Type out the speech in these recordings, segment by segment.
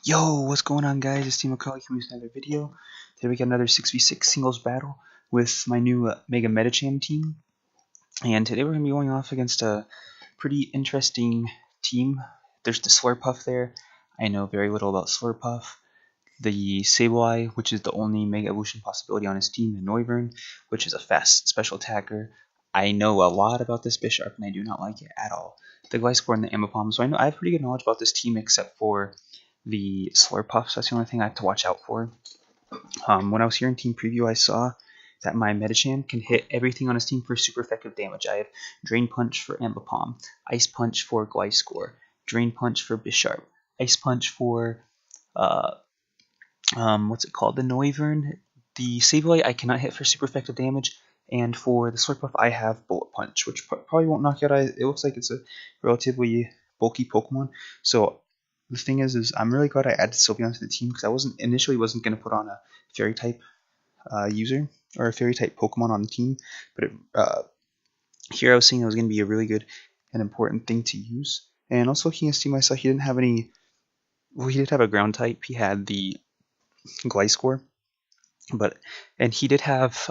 Yo, what's going on, guys? It's Team McCully coming with another video. Today we got another 6v6 singles battle with my new Mega Metacham team. And today we're going to be going off against a pretty interesting team. There's the Slurpuff there. I know very little about Slurpuff. The Sableye, which is the only Mega Evolution possibility on his team. The Noivern, which is a fast special attacker. I know a lot about this Bisharp, and I do not like it at all. The Gliscor and the Ambipom, so I have pretty good knowledge about this team except for the Slurpuffs. That's the only thing I have to watch out for. When I was here in team preview, I saw that my Metacham can hit everything on his team for super effective damage. I have Drain Punch for Ambipom, Ice Punch for Gliscor, Drain Punch for Bisharp, Ice Punch for what's it called? The Noivern. The Sableye I cannot hit for super effective damage, and for the Slurpuff I have Bullet Punch, which probably won't knock you out. It looks like it's a relatively bulky Pokemon, so the thing is I'm really glad I added Sylveon to the team because I initially wasn't going to put on a Fairy type user or a Fairy type Pokemon on the team, but here I was seeing it was going to be a really good and important thing to use. And also looking at his team, I saw he didn't have any. Well, he did have a ground type. He had the Gliscor, and he did have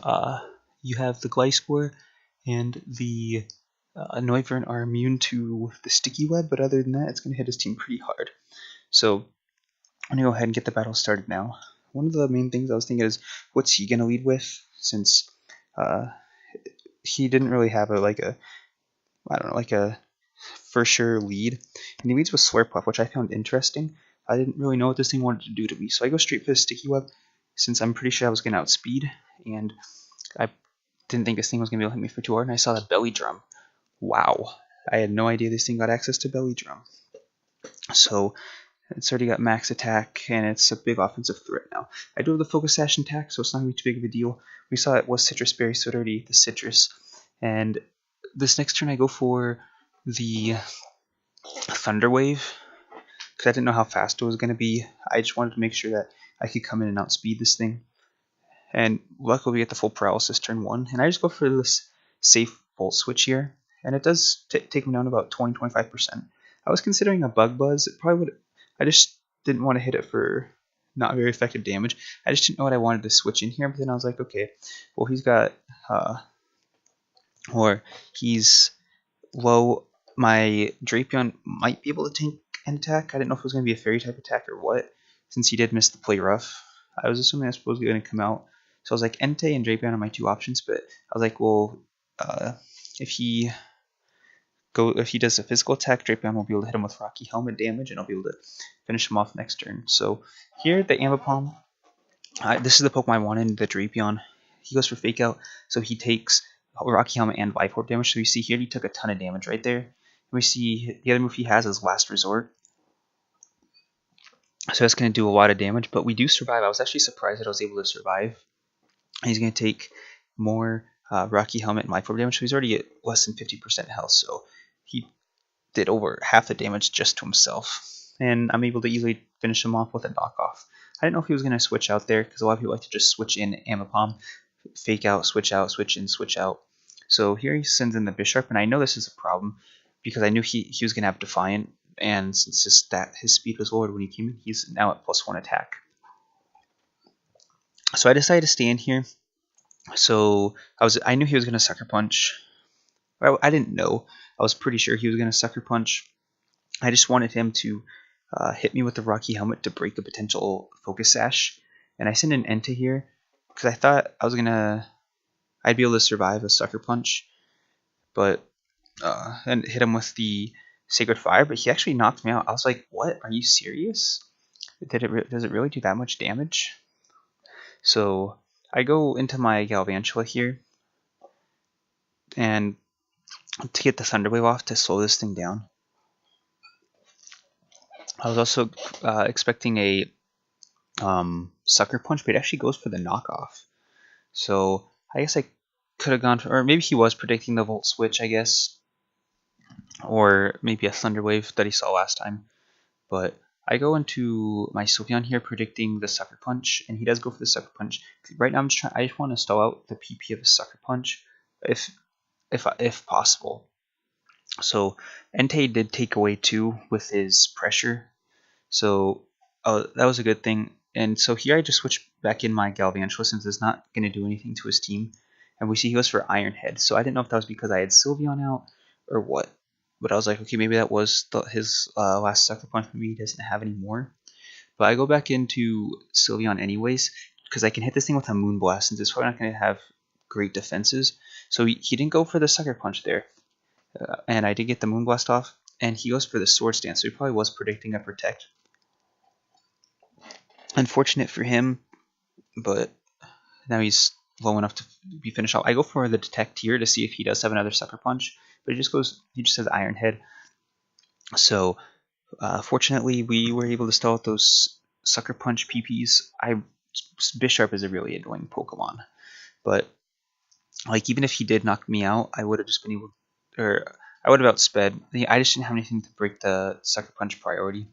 you have the Gliscor and the Noivern are immune to the Sticky Web, but other than that, it's going to hit his team pretty hard. So I'm going to go ahead and get the battle started now. One of the main things I was thinking is, what's he going to lead with? Since he didn't really have a for sure lead. And he leads with Slurpuff, which I found interesting. I didn't really know what this thing wanted to do to me. So I go straight for the Sticky Web, since I'm pretty sure I was going to outspeed. And I didn't think this thing was going to be able to hit me for too hard. And I saw the Belly Drum. Wow. I had no idea this thing got access to Belly Drum. So it's already got max attack, and it's a big offensive threat now. I do have the Focus Sash intact, so it's not going to be too big of a deal. We saw it was Citrus Berry, so it already ate the Citrus. And this next turn I go for the Thunder Wave, because I didn't know how fast it was going to be. I just wanted to make sure that I could come in and outspeed this thing. And luckily we get the full paralysis turn 1, and I just go for this safe Volt Switch here. And it does take me down to about 20-25%. I was considering a Bug Buzz. It probably would. I just didn't want to hit it for not very effective damage. I just didn't know what I wanted to switch in here. But then I was like, okay, well he's got or he's low. My Drapion might be able to tank an attack. I didn't know if it was going to be a Fairy type attack or what, since he did miss the Play Rough. I was assuming that's supposed to be going to come out. So I was like, Entei and Drapion are my two options, but I was like, well, if he does a physical attack, Drapion will be able to hit him with Rocky Helmet damage, and I'll be able to finish him off next turn. So here, the Ambipom, this is the Pokemon I wanted, the Drapion. He goes for Fake Out, so he takes Rocky Helmet and Life Orb damage. So you see here, he took a ton of damage right there. And we see the other move he has is Last Resort. So that's going to do a lot of damage, but we do survive. I was actually surprised that I was able to survive. He's going to take more Rocky Helmet and Life Orb damage, so he's already at less than 50% health, so he did over half the damage just to himself. And I'm able to easily finish him off with a knockoff. I didn't know if he was going to switch out there, because a lot of people like to just switch in Ambipom, Fake Out, switch in, switch out. So here he sends in the Bisharp, and I know this is a problem, because I knew he was going to have Defiant, and since his speed was lowered when he came in, he's now at +1 attack. So I decided to stay in here. So I knew he was going to Sucker Punch. Well, I didn't know. I was pretty sure he was going to Sucker Punch. I just wanted him to hit me with the Rocky Helmet to break a potential Focus Sash. And I sent an Entei here because I thought I'd be able to survive a Sucker Punch, but and hit him with the Sacred Fire. But he actually knocked me out. I was like, "What? Are you serious? Does it really do that much damage?" So I go into my Galvantula here, and to get the Thunder Wave off to slow this thing down. I was also expecting a Sucker Punch, but it actually goes for the knockoff. So I guess I could have gone for, or maybe he was predicting the Volt Switch, I guess, or maybe a Thunder Wave that he saw last time. But I go into my Sylveon here predicting the Sucker Punch, and he does go for the Sucker Punch. Right now I just want to stall out the PP of the Sucker Punch, if possible. So Entei did take away 2 with his pressure. So Oh, that was a good thing. And so here I just switched back in my Galvantula since it's not going to do anything to his team. And we see he goes for Iron Head. So I didn't know if that was because I had Sylveon out or what. But I was like, okay, maybe that was his last Sucker Punch. Maybe he doesn't have any more. But I go back into Sylveon anyways because I can hit this thing with a Moonblast since it's probably not going to have great defenses. So he didn't go for the Sucker Punch there. And I did get the Moonblast off. And he goes for the Swords Dance. So he probably was predicting a Protect. Unfortunate for him, but now he's low enough to be finished off. I go for the Detect here to see if he does have another Sucker Punch, but he just says Iron Head. So fortunately, we were able to stall out those Sucker Punch PPs. Bisharp is a really annoying Pokemon, but like even if he did knock me out, I would have just been able, or I would have outsped. I just didn't have anything to break the Sucker Punch priority.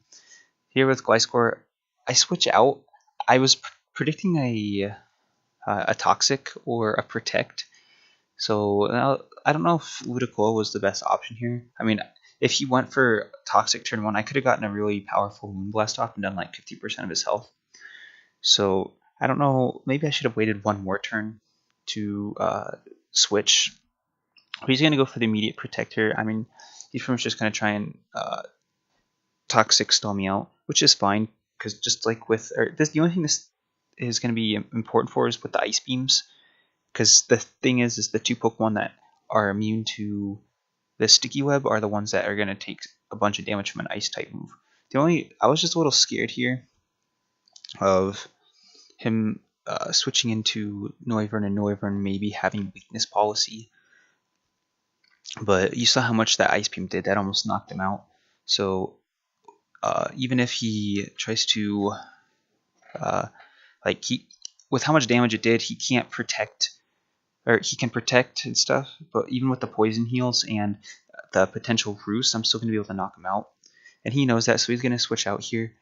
Here with Gliscor, I switch out. I was predicting a Toxic or a Protect. So now I don't know if Ludicolo was the best option here. I mean, if he went for Toxic turn 1, I could have gotten a really powerful Moonblast off and done like 50% of his health. So I don't know. Maybe I should have waited one more turn to switch. He's going to go for the immediate Protector. I mean, he's pretty much just going to try and Toxic stall me out, which is fine. Because just like with the only thing this is going to be important for is with the Ice Beams. Because the thing is the two Pokemon that are immune to the Sticky Web are the ones that are going to take a bunch of damage from an Ice type move. I was just a little scared here of him switching into Noivern and Noivern maybe having weakness policy. But you saw how much that Ice Beam did. That almost knocked him out. So even if he tries to with how much damage it did, he can't protect, or he can protect and stuff, but even with the poison heals and the potential roost, I'm still going to be able to knock him out. And he knows that, so he's going to switch out here,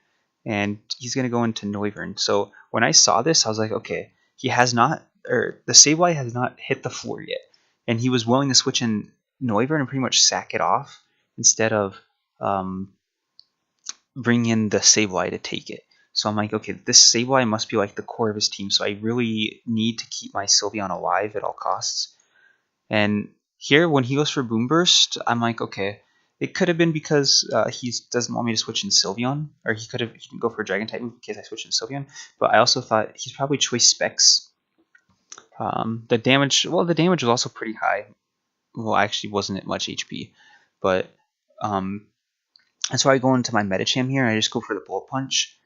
and he's going to go into Noivern. So when I saw this, I was like, okay, he has not, or the Sableye has not hit the floor yet, and he was willing to switch in Noivern and pretty much sack it off instead of bring in the Sableye to take it. So I'm like, okay, this Sableye must be like the core of his team, so I really need to keep my Sylveon alive at all costs. And here, when he goes for Boom Burst, I'm like, okay, it could have been because he doesn't want me to switch in Sylveon, or he can go for a Dragon type move in case I switch in Sylveon. But I also thought he's probably Choice Specs. The damage was also pretty high. Well, actually, wasn't it much HP, but that's why I go into my Medicham here, and I just go for the Bullet Punch.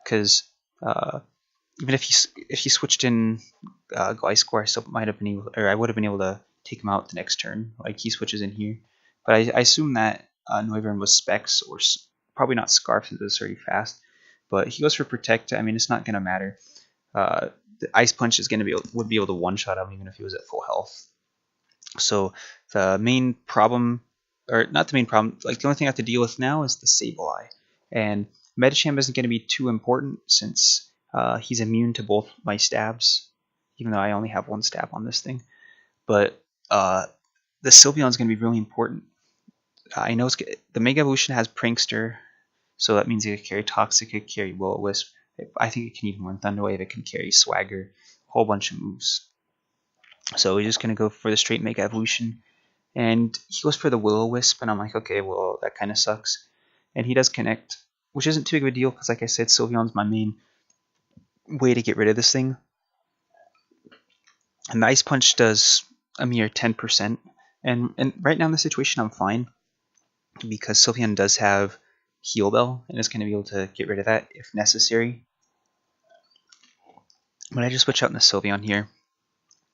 Because even if he switched in Gliscor, I still might have been able, or I would have been able to take him out the next turn. Like he switches in here, but I assume that Noivern was Specs or probably not Scarf since it's already fast. But he goes for Protect. I mean, it's not gonna matter. The Ice Punch is would be able to one shot him even if he was at full health. So the main problem, or not the main problem, like the only thing I have to deal with now is the Sableye, and Medicham isn't going to be too important since he's immune to both my stabs, even though I only have one stab on this thing. But the Sylveon is going to be really important. I know the Mega Evolution has Prankster, so that means it can carry Toxic, it can carry Will-O-Wisp. I think it can even run Thunder Wave, it can carry Swagger, a whole bunch of moves. So we're just going to go for the straight Mega Evolution. And he goes for the Will-O-Wisp, and I'm like, okay, well, that kind of sucks. And he does connect, which isn't too big of a deal, because like I said, Sylveon's my main way to get rid of this thing. And the Ice Punch does a mere 10%. And right now in this situation, I'm fine, because Sylveon does have Heal Bell, and it's going to be able to get rid of that if necessary. But I just switch out in the Sylveon here,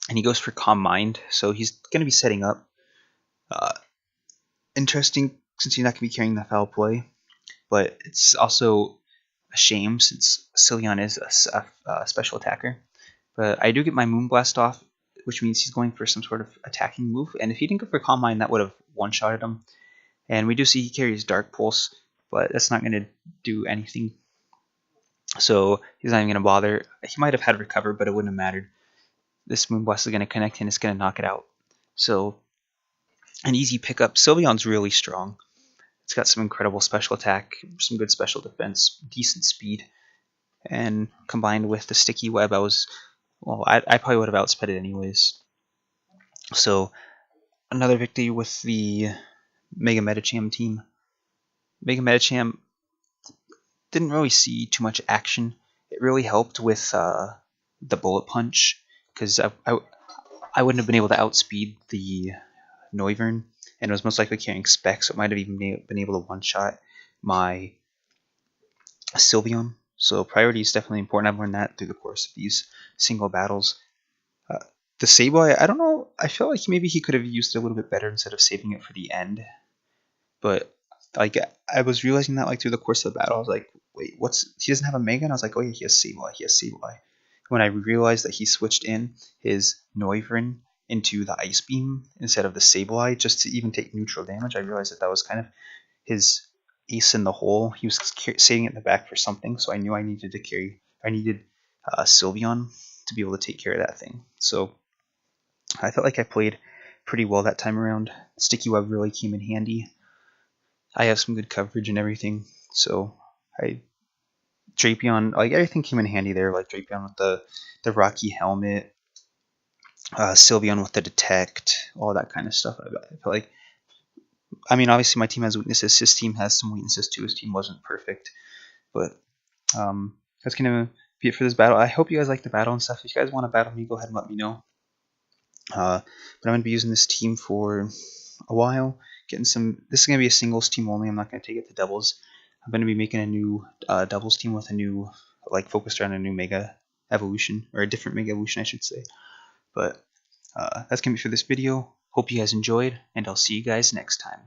and he goes for Calm Mind, so he's going to be setting up. Interesting, since he's not going to be carrying the Foul Play, but it's also a shame since Sylveon is a special attacker. But I do get my Moonblast off, which means he's going for some sort of attacking move, and if he didn't go for Calm Mind, that would have one-shotted him. And we do see he carries Dark Pulse, but that's not going to do anything. So he's not even going to bother. He might have had Recover, but it wouldn't have mattered. This Moonblast is going to connect and it's going to knock it out. So an easy pickup. Sylveon's really strong. It's got some incredible special attack, some good special defense, decent speed, and combined with the sticky web, I probably would have outsped it anyways. So another victory with the Mega Medicham team. Mega Medicham didn't really see too much action. It really helped with the bullet punch, because I wouldn't have been able to outspeed the Noivern, and it was most likely carrying Spec, so it might have even been able to one-shot my Sylveon. So priority is definitely important. I've learned that through the course of these single battles. The Sableye, I don't know, I feel like maybe he could have used it a little bit better instead of saving it for the end. But like I was realizing that like through the course of the battle, I was like, wait, he doesn't have a Mega? And I was like, oh yeah, he has Sableye. When I realized that he switched in his Noivern into the Ice Beam instead of the Sableye just to even take neutral damage, I realized that was kind of his ace in the hole. He was saving it in the back for something, so I knew I needed Sylveon to be able to take care of that thing. So I felt like I played pretty well that time around. Sticky Web really came in handy. I have some good coverage and everything, so Drapion, like everything came in handy there. Like Drapion with the Rocky Helmet, Sylveon with the Detect, all that kind of stuff. I feel like, I mean, obviously my team has weaknesses. His team has some weaknesses too. His team wasn't perfect, but that's gonna be it for this battle. I hope you guys like the battle and stuff. If you guys want to battle me, go ahead and let me know. But I'm gonna be using this team for a while. This is gonna be a singles team only. I'm not gonna take it to doubles. I'm gonna be making a new doubles team with a new, like, focused around a new Mega Evolution, or a different Mega Evolution, I should say. But that's gonna be for this video. Hope you guys enjoyed, and I'll see you guys next time.